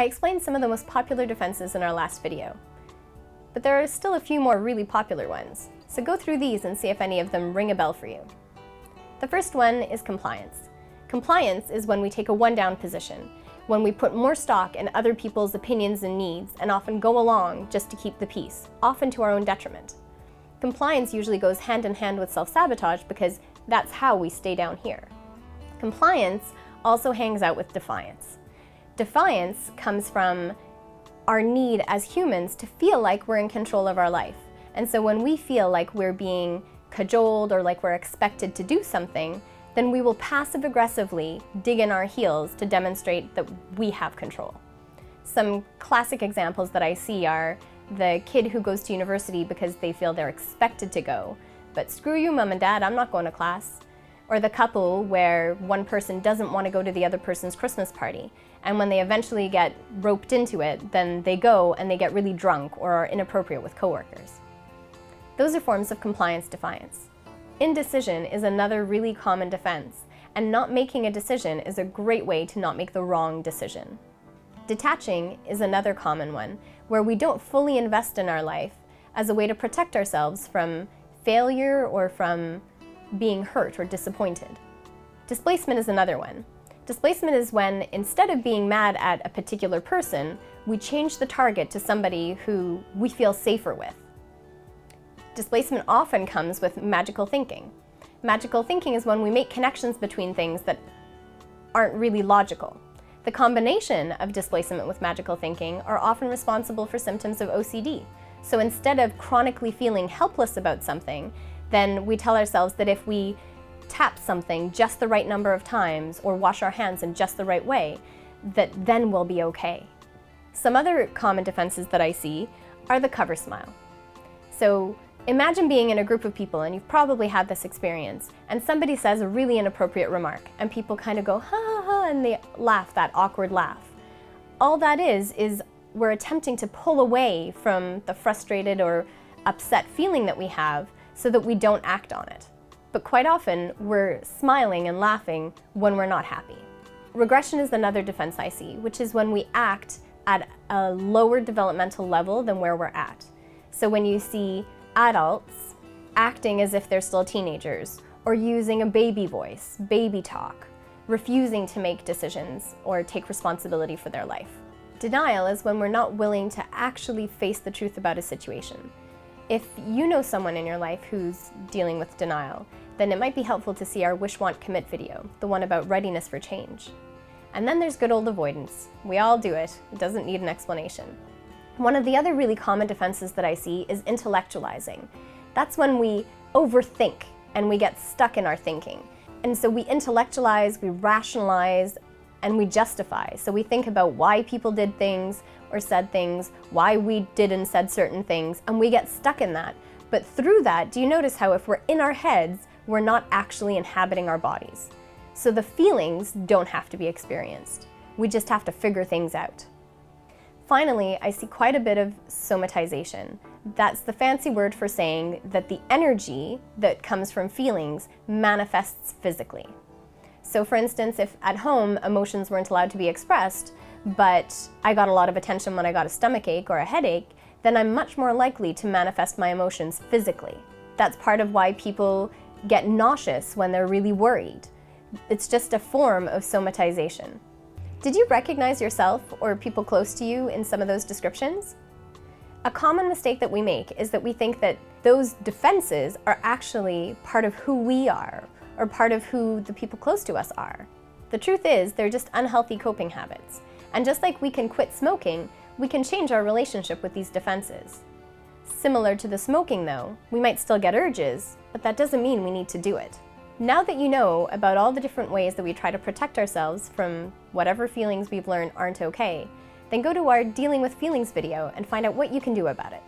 I explained some of the most popular defenses in our last video, but there are still a few more really popular ones, so go through these and see if any of them ring a bell for you. The first one is compliance. Compliance is when we take a one-down position, when we put more stock in other people's opinions and needs and often go along just to keep the peace, often to our own detriment. Compliance usually goes hand in hand with self-sabotage because that's how we stay down here. Compliance also hangs out with defiance. Defiance comes from our need as humans to feel like we're in control of our life. And so when we feel like we're being cajoled or like we're expected to do something, then we will passive-aggressively dig in our heels to demonstrate that we have control. Some classic examples that I see are the kid who goes to university because they feel they're expected to go, but screw you, mom and dad, I'm not going to class. Or the couple where one person doesn't want to go to the other person's Christmas party, and when they eventually get roped into it, then they go and they get really drunk or are inappropriate with coworkers. Those are forms of compliance defiance. Indecision is another really common defense, and not making a decision is a great way to not make the wrong decision. Detaching is another common one, where we don't fully invest in our life as a way to protect ourselves from failure or from being hurt or disappointed. Displacement is another one. Displacement is when, instead of being mad at a particular person, we change the target to somebody who we feel safer with. Displacement often comes with magical thinking. Magical thinking is when we make connections between things that aren't really logical. The combination of displacement with magical thinking are often responsible for symptoms of OCD. So instead of chronically feeling helpless about something, then we tell ourselves that if we tap something just the right number of times or wash our hands in just the right way, that then we'll be okay. Some other common defenses that I see are the cover smile. So imagine being in a group of people, and you've probably had this experience, and somebody says a really inappropriate remark, and people kind of go, ha ha ha, and they laugh, that awkward laugh. All that is we're attempting to pull away from the frustrated or upset feeling that we have so that we don't act on it. But quite often, we're smiling and laughing when we're not happy. Regression is another defense I see, which is when we act at a lower developmental level than where we're at. So when you see adults acting as if they're still teenagers, or using a baby voice, baby talk, refusing to make decisions or take responsibility for their life. Denial is when we're not willing to actually face the truth about a situation. If you know someone in your life who's dealing with denial, then it might be helpful to see our Wish, Want, Commit video, the one about readiness for change. And then there's good old avoidance. We all do it. It doesn't need an explanation. One of the other really common defenses that I see is intellectualizing. That's when we overthink and we get stuck in our thinking. And so we intellectualize, we rationalize, and we justify. So we think about why people did things or said things, why we did and said certain things, and we get stuck in that. But through that, do you notice how if we're in our heads, we're not actually inhabiting our bodies? So the feelings don't have to be experienced. We just have to figure things out. Finally, I see quite a bit of somatization. That's the fancy word for saying that the energy that comes from feelings manifests physically. So for instance, if at home emotions weren't allowed to be expressed, but I got a lot of attention when I got a stomachache or a headache, then I'm much more likely to manifest my emotions physically. That's part of why people get nauseous when they're really worried. It's just a form of somatization. Did you recognize yourself or people close to you in some of those descriptions? A common mistake that we make is that we think that those defenses are actually part of who we are or part of who the people close to us are. The truth is, they're just unhealthy coping habits. And just like we can quit smoking, we can change our relationship with these defenses. Similar to the smoking though, we might still get urges, but that doesn't mean we need to do it. Now that you know about all the different ways that we try to protect ourselves from whatever feelings we've learned aren't okay, then go to our Dealing with Feelings video and find out what you can do about it.